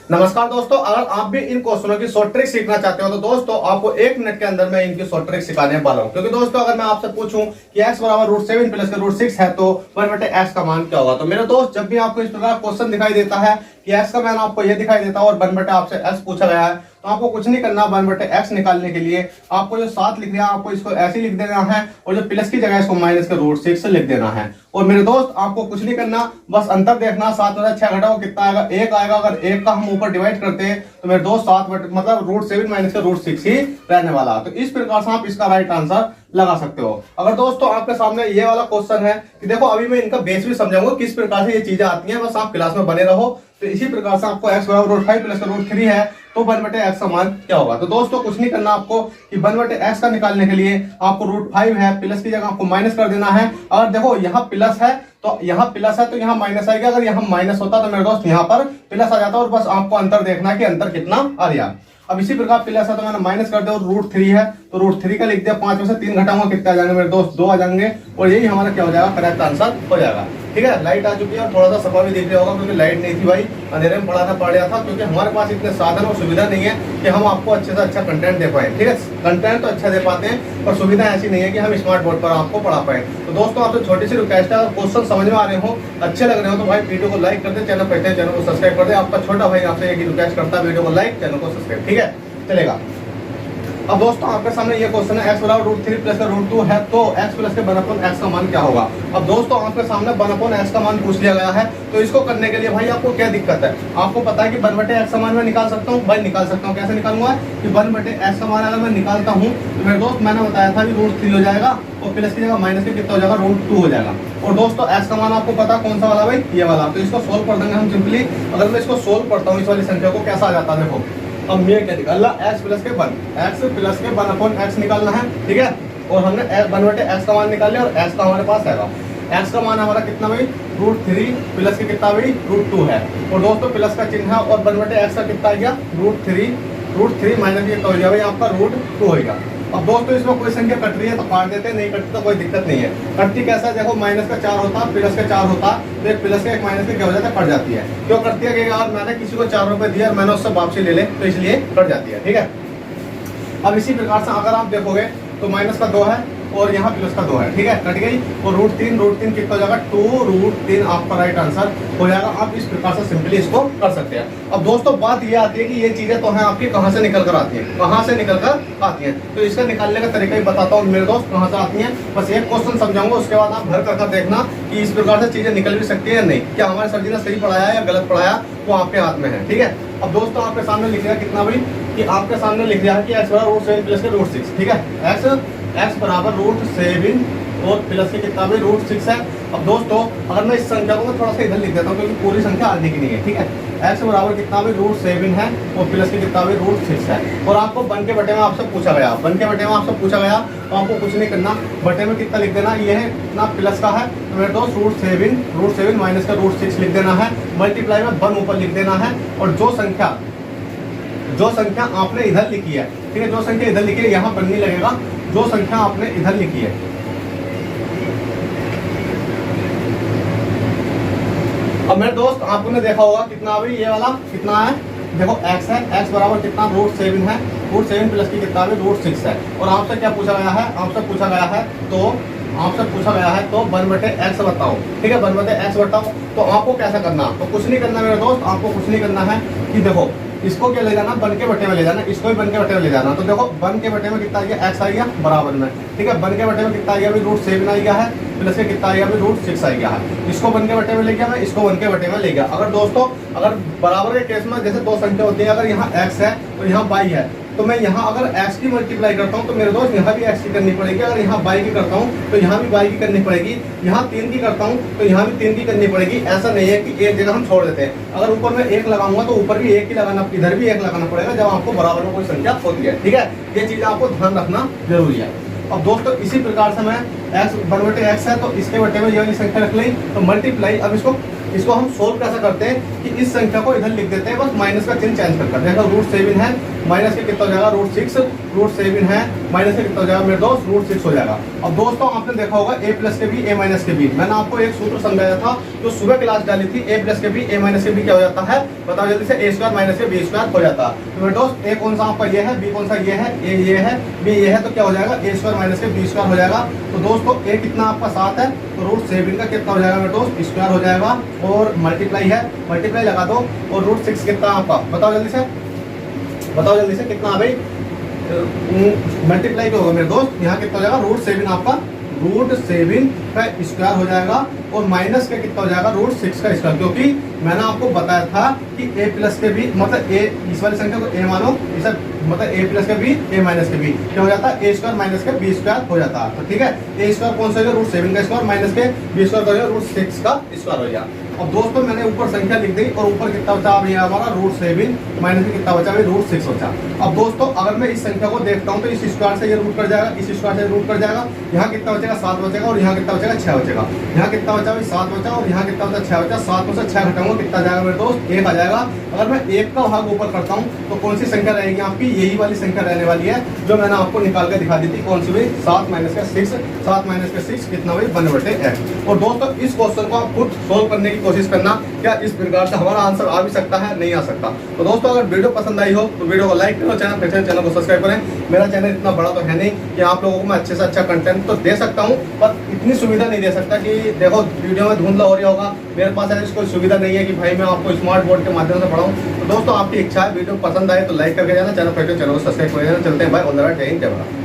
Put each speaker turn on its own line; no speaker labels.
नमस्कार दोस्तों, अगर आप भी इन क्वेश्चनों की शॉर्ट ट्रिक सीखना चाहते हो तो दोस्तों आपको 1 मिनट के अंदर मैं इनकी शॉर्ट ट्रिक सिखाने वाला हूं। क्योंकि दोस्तों अगर मैं आपसे पूछूं कि x बराबर √7 प्लस का √6 है तो 1/x का मान क्या होगा, तो मेरे दोस्त जब भी आपको इस प्रकार क्वेश्चन दिखाई देता है कि x का मान आपको ये दिखाई देता है और 1/, आपसे x पूछा गया है तो आपको कुछ नहीं करना। 1/x निकालने के लिए आपको जो 7 लिख दिया आपको इसको ऐसे ही लिख देना है और जो प्लस की जगह इसको माइनस के √6 से लिख देना है। और मेरे दोस्त आपको कुछ नहीं करना, बस अंतर देखना। 7 में से 6 घटाओ कितना आएगा, 1 आएगा। अगर 1 का हम ऊपर डिवाइड करते हैं तो मेरे दोस्त 7 मतलब √7 माइनस के √6 ही रहने वाला। तो इस प्रकार से आप इसका राइट आंसर लगा सकते हो। अगर दोस्तों आपके सामने ये वाला क्वेश्चन है कि देखो अभी मैं इनका बेस भी समझाऊंगा किस प्रकार से ये चीजें आती हैं, बस आप क्लास में बने रहो। तो इसी प्रकार से आपको x बराबर √5 प्लस का √3 है तो 1/x का मान क्या होगा। तो दोस्तों कुछ नहीं करना आपको कि 1/x का निकालने के लिए आपको √5 है, प्लस की जगह आपको माइनस कर देना है। अगर देखो यहाँ प्लस है तो यहाँ प्लस है तो यहाँ माइनस आएगा। अगर यहाँ माइनस होता तो मेरे दोस्त यहाँ पर प्लस आ जाता और बस आपको अंतर देखना है कि अंतर कितना आ रहा। अब इसी प्रकार प्लस है तो मैंने माइनस कर दिया और √3 है तो √3 का लिख दिया। 5 में से 3 घटाऊंगा कितने आ जाएंगे मेरे दोस्त, 2 आ जाएंगे और यही हमारा क्या हो जाएगा, करेक्ट आंसर हो जाएगा। ठीक है, लाइट आ चुकी है और थोड़ा सा सफा भी दिख रहा होगा क्योंकि लाइट नहीं थी भाई, अंधेरे में पढ़ाना पड़ रहा था क्योंकि हमारे पास इतने साधन और सुविधा नहीं है कि हम आपको अच्छे से अच्छा कंटेंट दे पाए। ठीक है, कंटेंट तो अच्छा दे पाते हैं पर सुविधा ऐसी नहीं है कि हम स्मार्ट बोर्ड पर आपको पढ़ा पाए। तो दोस्तों आपसे छोटी सी रिक्वेस्ट है, अगर क्वेश्चन समझ में आ रहे हो, अच्छे लग रहे हो तो भाई वीडियो को लाइक कर दे, चैनल पर चैनल को सब्सक्राइब कर दे। आपका छोटा भाई आपसे एक रिक्वेस्ट करता है, वीडियो को लाइक, चैनल को सब्सक्राइब। ठीक है, चलेगा। अब दोस्तों आपके सामने ये क्वेश्चन है x बराबर √3 प्लस का √2 है तो x प्लस के 1/x का मान क्या होगा। अब दोस्तों आपके सामने 1/x का मान पूछ लिया गया है तो इसको करने के लिए भाई आपको क्या दिक्कत है, आपको पता है कि 1/x का मान मैं निकाल सकता हूँ। भाई निकाल सकता हूँ, कैसे निकालूंगा कि 1/x का मान अगर मैं निकालता हूँ तो मेरे दोस्त मैंने बताया था कि √3 हो जाएगा और प्लस की जगह माइनस के कितना हो जाएगा, √2 हो जाएगा। और दोस्तों x का मान आपको पता कौन सा वाला भाई, ये वाला। तो इसको सोल्व कर देंगे हम सिंपली। अगर मैं इसको सोल्व करता हूँ इस वाली संख्या को, कैसा आ जाता है देखो। अब ये क्या निकालना, x प्लस के 1/x निकालना है। ठीक है, और हमने 1/x का मान निकाल लिया और x का हमारे पास आएगा। x का मान हमारा कितना भाई, √3 प्लस के कितना भाई, √2 है। और दोस्तों प्लस का चिन्ह है और 1/x का कितना आ गया, √3 माइनस ये हो गया भाई आपका √2 होगा। अब दोस्तों इसमें कोई संख्या कट रही है तो काट देते हैं, नहीं कटती तो कोई दिक्कत नहीं है। कटती कैसा है देखो, माइनस का 4 होता, प्लस का 4 होता तो एक प्लस का एक माइनस का क्या हो जाता है, कट जाती है। क्यों कटती है, यार मैंने किसी को 4 रुपए दिया और मैंने उससे वापसी ले ले तो इसलिए कट जाती है। ठीक है, अब इसी प्रकार से अगर आप देखोगे तो माइनस का 2 है और यहाँ प्लस का 2 है। ठीक है, कट गई और √3 कितना हो जाएगा, 2√3 आपका राइट आंसर हो जाएगा। आप इस प्रकार से सिंपली इसको कर सकते हैं। अब दोस्तों बात ये आती है कि ये चीजें तो हैं आपकी कहाँ से निकल कर आती हैं, कहाँ से निकल कर आती हैं। तो इसका निकालने का तरीका ही बताता हूँ मेरे दोस्त कहाँ से आती हैं। बस एक क्वेश्चन समझाऊंगा, उसके बाद आप घर कर देखना कि इस प्रकार से चीजें निकल भी सकती है या नहीं, क्या हमारे सर जी ने सही पढ़ाया या गलत पढ़ाया वो आपके हाथ में है। ठीक है, अब दोस्तों आपके सामने लिख दिया कितना भाई, कि आपके सामने लिख दिया है कि x बराबर √7 प्लस के √6। ठीक है, x बराबर √7 और प्लस के कितना भी √6 है। अब दोस्तों अगर मैं इस संख्या को थोड़ा सा इधर लिख देता हूँ क्योंकि पूरी संख्या आने की नहीं है। ठीक है, x बराबर कितना भी √7 है और प्लस के कितना भी √6 है। और आपको बन के बटे में आपसे पूछा गया, तो आपको कुछ नहीं करना, बटे में कितना लिख देना, ये है कितना प्लस का है तो मेरे दोस्त √7 माइनस का √6 लिख देना है। मल्टीप्लाई में 1 ऊपर लिख देना है और जो संख्या आपने इधर लिखी है, ठीक है, जो संख्या इधर लिखी है यहाँ बनने लगेगा, जो संख्या आपने इधर लिखी है। अब मेरे दोस्त आपने देखा होगा कितना अभी ये वाला कितना है, देखो x है, x बराबर कितना √7 है, √7 प्लस की कितना भी √6 है। और आपसे क्या पूछा गया है, आपसे पूछा गया है तो 1/x बताओ। ठीक है, 1/x बताओ। तो आपको कैसा करना, तो कुछ नहीं करना मेरे दोस्त, आपको कुछ नहीं करना है कि देखो इसको क्या ले जाना, बन के बटे में ले जाना, इसको भी बन के बटे में ले जाना। तो देखो बन के बटे में कितना आ गया, x आ गया बराबर में। ठीक है, बन के बटे में कितना आ गया अभी, √7 आ गया है, प्लस के कितना आ गया अभी, √6 आ गया है। इसको बन के बटे में ले गया मैं, इसको बन के बटे में ले गया। अगर दोस्तों अगर बराबर के केस में जैसे दो संख्या होती है, अगर यहाँ x है और यहाँ y है तो मैं यहाँ अगर x की मल्टीप्लाई करता हूँ तो मेरे दोस्त यहाँ भी x की करनी पड़ेगी। अगर यहाँ y की करता हूँ तो यहाँ भी y की करनी पड़ेगी। यहाँ 3 की करता हूँ तो यहाँ भी 3 की करनी पड़ेगी। ऐसा नहीं है कि एक जगह हम छोड़ देते हैं। अगर ऊपर में 1 लगाऊंगा तो ऊपर भी 1 ही लगाना, इधर भी 1 लगाना पड़ेगा जब आपको बराबर में कोई संख्या होती है। ठीक है, ये चीज आपको ध्यान रखना जरूरी है। अब दोस्तों इसी प्रकार से मैं x 1/x है तो इसके बटे में ये वाली संख्या रख ली तो मल्टीप्लाई, अब इसको इसको हम सोल्व कैसा करते हैं कि इस संख्या को इधर लिख देते हैं, बस माइनस का चिन्ह चेंज कर देखो √7 है, माइनस के कितना हो जाएगा √6, √7 है, माइनस के कितना हो जाएगा मेरे दोस्त √6 हो जाएगा। अब दोस्तों आपने देखा होगा a प्लस के b a माइनस के b, मैंने आपको एक सूत्र समझाया था जो सुबह क्लास डाली थी, a प्लस के b a माइनस के b क्या हो जाता है बताओ जल्दी से, a स्क्वायर माइनस के b स्क्वायर हो जाता है। तो मेरे दोस्त a कौन सा आपका ये है, b कौन सा ये है, a ये है, b ये है, तो क्या हो जाएगा a स्क्वायर माइनस के b स्क्वायर हो जाएगा। तो दोस्तों a कितना आपका 7 है, तो √7 का कितना हो जाएगा मेरे दोस्त स्क्वायर हो जाएगा, और मल्टीप्लाई है, मल्टीप्लाई लगा दो, और √6 कितना आपका बताओ जल्दी से, बताओ जल्दी से कितना भाई, मल्टीप्लाई होगा मेरे दोस्त, यहाँ कितना हो जाएगा √7 आपका √7 का स्क्वायर हो जाएगा, और माइनस का कितना हो जाएगा √6 का स्क्वायर, क्योंकि मैंने आपको बताया था कि a प्लस के b मतलब a इस वाली संख्या को a मानो, इस मतलब a प्लस के b a माइनस के b क्या हो जाता है a स्क्वायर माइनस के b स्क्वायर हो जाता है। तो ठीक है, a स्क्वायर कौन सा है √7 का स्क्वायर माइनस के b स्क्वायर का √6 का स्क्वायर हो गया। अब दोस्तों मैंने ऊपर संख्या लिख दी, और ऊपर कितना बचा अभी हमारा √7 माइनस में कितना बचा अभी √6 बचा। अब दोस्तों अगर मैं इस संख्या को देखता हूँ तो इस स्क्वायर से ये रूट कर जाएगा, इस स्क्वायर से रूट कर जाएगा, यहाँ कितना बचेगा 7 बचेगा, और यहाँ कितना बचेगा 6 बचेगा, यहाँ कितना बचा अभी 7 बचा, और यहाँ कितना बचा 6 बचा, 7 में से 6 घटाऊंगा कितना जाएगा मेरे दोस्त 1 आ जाएगा। अगर मैं 1 का भाग ऊपर करता हूँ तो कौन सी संख्या रहेगी आपकी, यही वाली संख्या रहने वाली है जो मैंने आपको निकाल के दिखा दी थी, कौन सी भाई 7 माइनस का 6, 7 माइनस का 6 कितना भाई 1/8। और दोस्तों इस क्वेश्चन को आप खुद सोल्व करने की कोशिश करना, क्या इस प्रकार से हमारा आंसर आ भी सकता है, नहीं आ सकता। तो दोस्तों अगर वीडियो पसंद आई हो तो वीडियो को लाइक करो, चैनल को सब्सक्राइब करें। मेरा चैनल इतना बड़ा तो है नहीं कि आप लोगों को मैं अच्छे से अच्छा कंटेंट तो दे सकता हूं, पर इतनी सुविधा नहीं दे सकता कि देखो वीडियो में धुंधला हो रहा होगा, मेरे पास ऐसी कोई सुविधा नहीं है कि भाई मैं आपको स्मार्ट बोर्ड के माध्यम से पढ़ाऊं। तो दोस्तों आपकी इच्छा है, वीडियो पसंद आए तो लाइक करके जाना, चैनल को सब्सक्राइब कर जाना। चलते हैं भाई, ऑल द बेस्ट, जय हिंद जय भारत।